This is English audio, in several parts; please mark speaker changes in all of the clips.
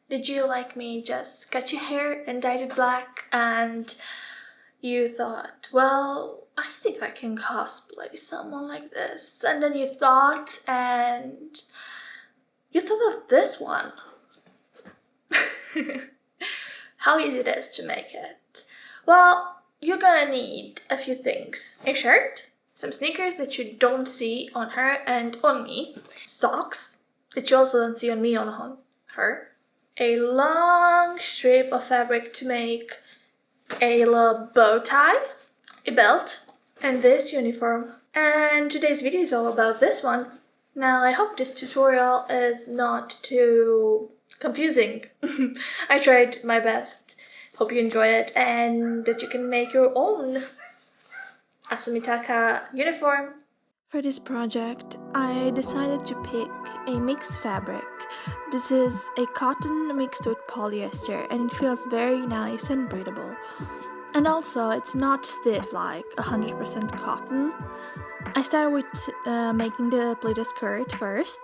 Speaker 1: Did you, like me, just cut your hair and dyed it black and you thought, well, I think I can cosplay someone like this, and then you thought of this one? How easy it is to make it. Well, you're gonna need a few things. A shirt, some sneakers that you don't see on her and on me, socks that you also don't see on me on her, a long strip of fabric to make a little bow tie, a belt, and this uniform. And today's video is all about this one. Now I hope this tutorial is not too confusing. I tried my best. Hope you enjoy it and that you can make your own Asa Mitaka uniform. For this project, I decided to pick a mixed fabric. This is a cotton mixed with polyester and it feels very nice and breathable. And also, it's not stiff like 100% cotton. I started with making the pleated skirt first,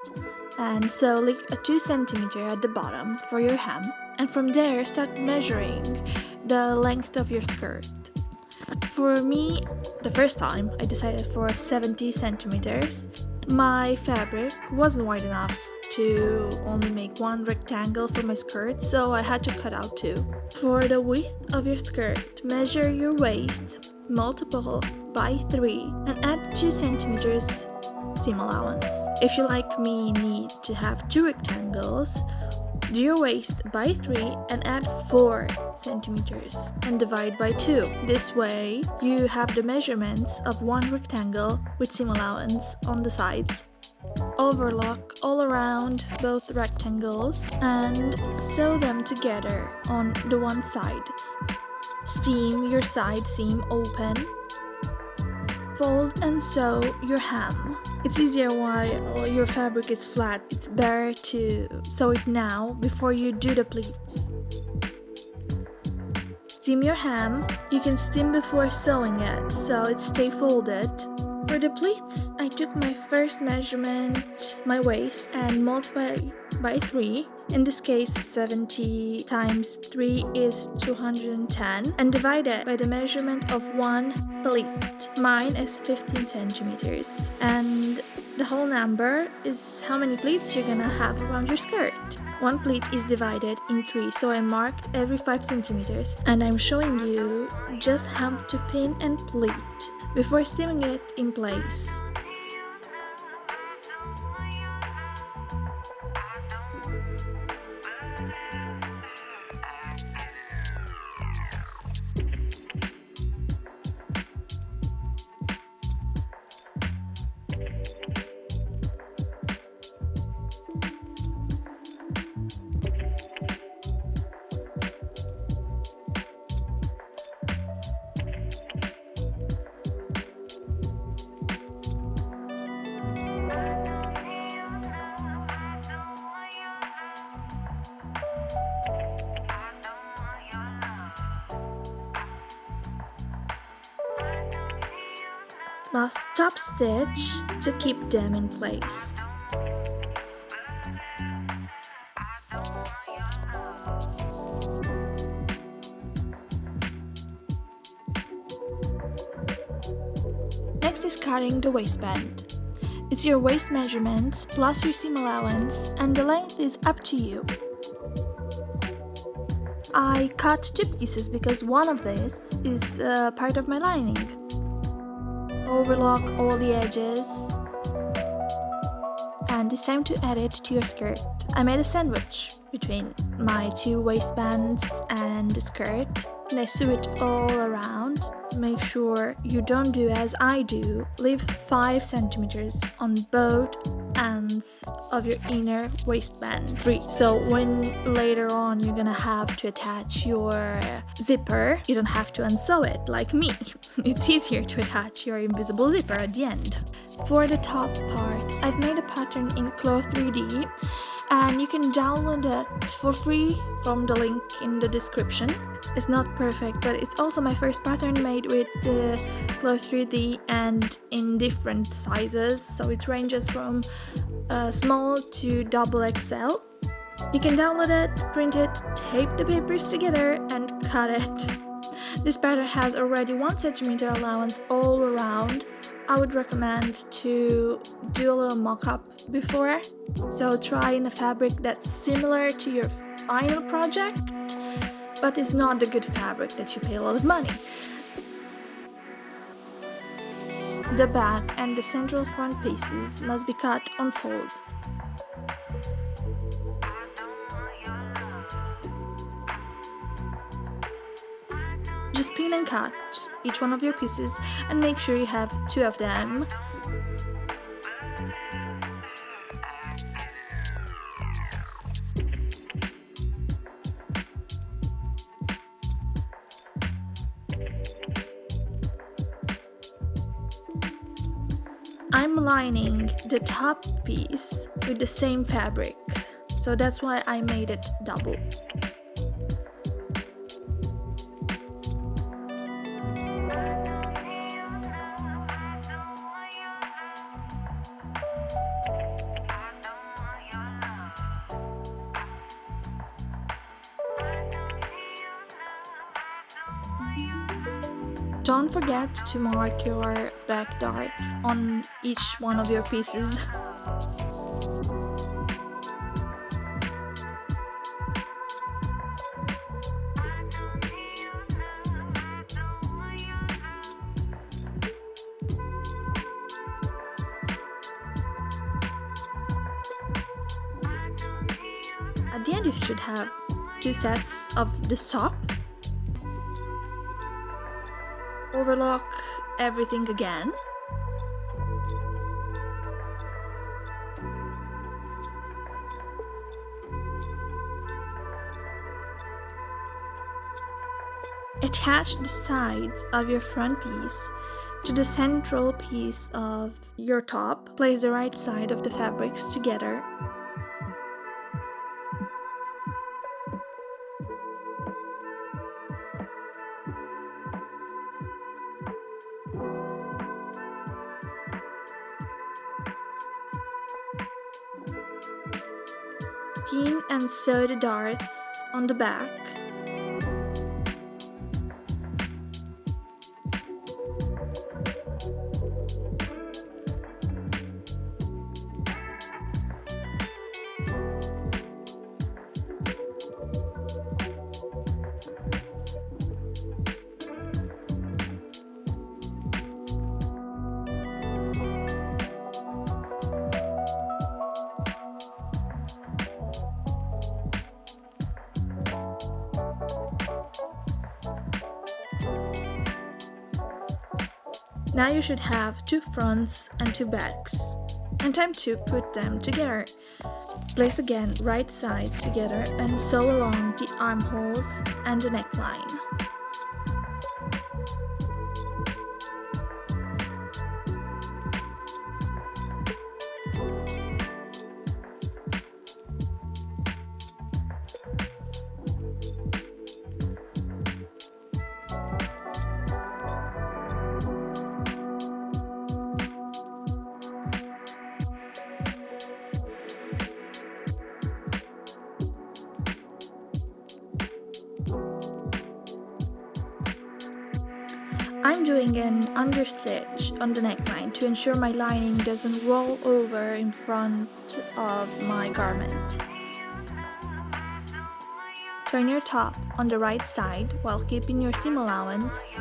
Speaker 1: and so leave a 2 cm at the bottom for your hem, and from there start measuring the length of your skirt. For me, the first time, I decided for 70 centimeters. My fabric wasn't wide enough to only make one rectangle for my skirt, so I had to cut out 2. For the width of your skirt, measure your waist, multiple by 3, and add 2 centimeters seam allowance. If you, like me, need to have 2 rectangles, do your waist by 3 and add 4 centimeters and divide by 2. This way, you have the measurements of 1 rectangle with seam allowance on the sides. Overlock all around both rectangles and sew them together on the one side. Steam your side seam open. Fold and sew your hem. It's easier while your fabric is flat. It's better to sew it now before you do the pleats. Steam your hem. You can steam before sewing it, so it stays folded. For the pleats, I took my first measurement, my waist, and multiplied by 3. In this case, 70 times 3 is 210, and divided by the measurement of 1 pleat. Mine is 15 centimeters, and the whole number is how many pleats you're gonna have around your skirt. 1 pleat is divided in 3, so I marked every 5 centimeters, and I'm showing you just how to pin and pleat before steaming it in place. Last top stitch to keep them in place. Next is cutting the waistband. It's your waist measurements plus your seam allowance, and the length is up to you. I cut 2 pieces because one of these is part of my lining. Overlock all the edges, and it's time to add it to your skirt. I made a sandwich between my 2 waistbands and the skirt, and I sew it all around. Make sure you don't do as I do. Leave 5 centimeters on both ends of your inner waistband. 3. So when later on you're gonna have to attach your zipper, you don't have to unsew it like me. It's easier to attach your invisible zipper at the end. For the top part, I've made a pattern in Cloth 3D, and you can download it for free from the link in the description. It's not perfect, but it's also my first pattern made with the Cloth 3D and in different sizes, so it ranges from small to double XL. You can download it, print it, tape the papers together, and cut it. This pattern has already 1 centimeter allowance all around. I would recommend to do a little mock-up before, so try in a fabric that's similar to your final project, but is not the good fabric that you pay a lot of money. The back and the central front pieces must be cut on fold. Just pin and cut each one of your pieces and make sure you have 2 of them. I'm lining the top piece with the same fabric, so that's why I made it double. Don't forget to mark your back darts on each one of your pieces. At the end you should have 2 sets of this top. Overlock everything again. Attach the sides of your front piece to the central piece of your top. Place the right side of the fabrics together. Pin and sew the darts on the back. Now you should have 2 fronts and 2 backs, and time to put them together. Place again right sides together and sew along the armholes and the neckline. I'm doing an understitch on the neckline to ensure my lining doesn't roll over in front of my garment. Turn your top on the right side while keeping your seam allowance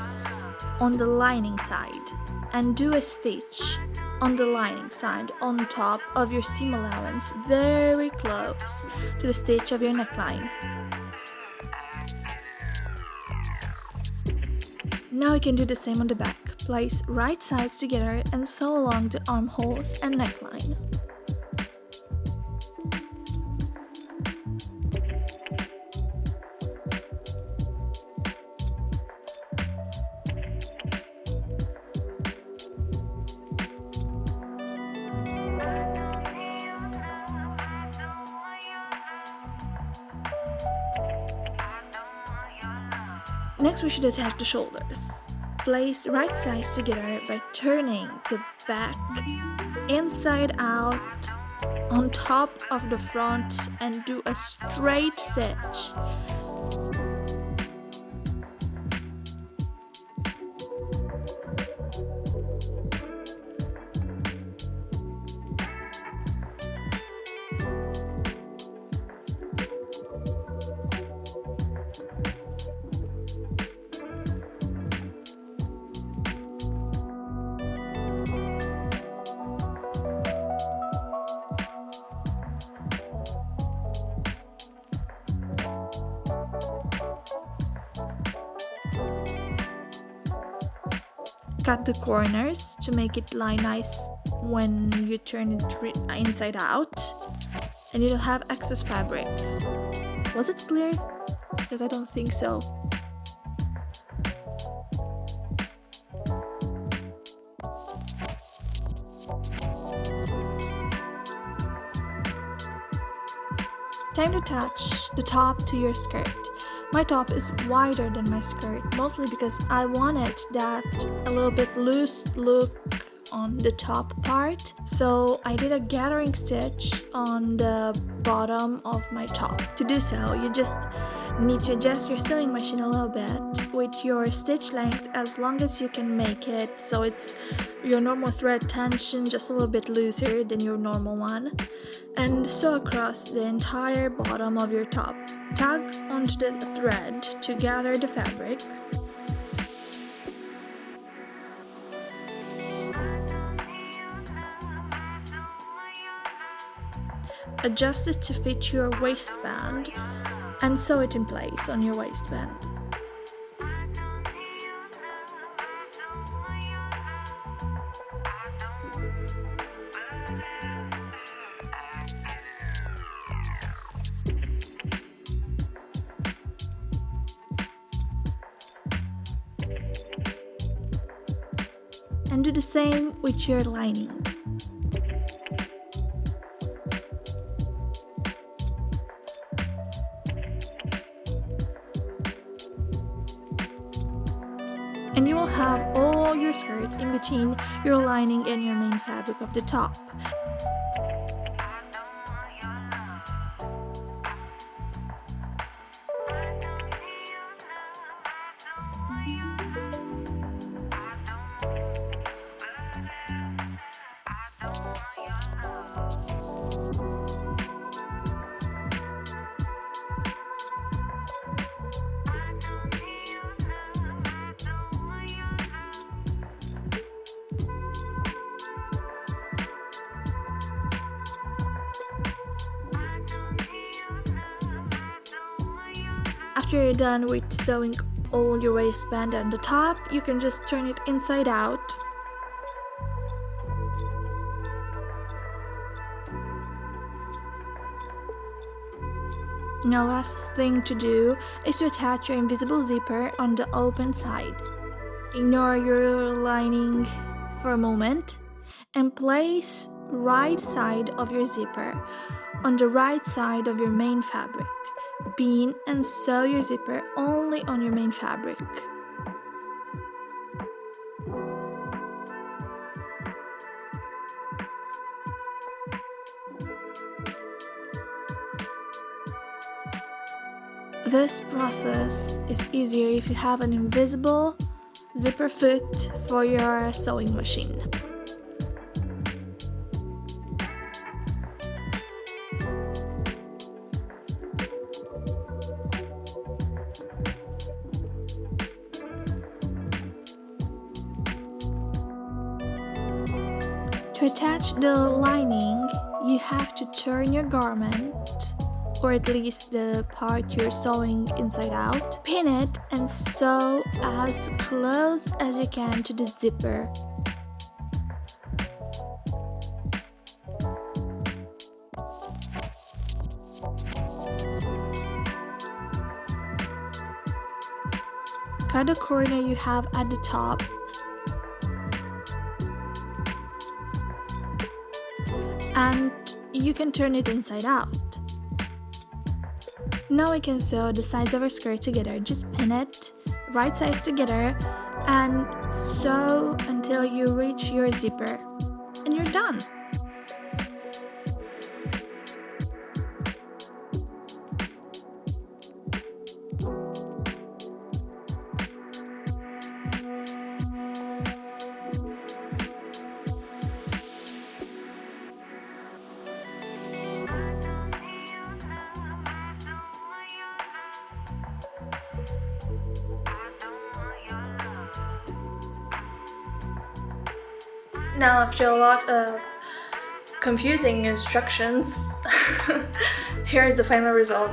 Speaker 1: on the lining side, and do a stitch on the lining side on top of your seam allowance very close to the stitch of your neckline. Now you can do the same on the back. Place right sides together and sew along the armholes and neckline. Next we should attach the shoulders. Place right sides together by turning the back inside out on top of the front and do a straight stitch. Cut the corners to make it lie nice when you turn it inside out, and you don't have excess fabric. Was it clear? Because I don't think so. Time to attach the top to your skirt. My top is wider than my skirt, mostly because I wanted that a little bit loose look on the top part. So I did a gathering stitch on the bottom of my top. To do so, you just need to adjust your sewing machine a little bit with your stitch length as long as you can make it so it's your normal thread tension, just a little bit looser than your normal one, and sew across the entire bottom of your top. Tug onto the thread to gather the fabric. Adjust it to fit your waistband and sew it in place on your waistband. And do the same with your lining. And you will have all your skirt in between your lining and your main fabric of the top. After you're done with sewing all your waistband on the top, you can just turn it inside out. Now, last thing to do is to attach your invisible zipper on the open side. Ignore your lining for a moment and place right side of your zipper on the right side of your main fabric. Pin and sew your zipper only on your main fabric. This process is easier if you have an invisible zipper foot for your sewing machine. To attach the lining, you have to turn your garment, or at least the part you're sewing inside out, pin it and sew as close as you can to the zipper. Cut the corner you have at the top and you can turn it inside out. Now we can sew the sides of our skirt together. Just pin it right sides together and sew until you reach your zipper, and you're done. Now, after a lot of confusing instructions, here's the final result.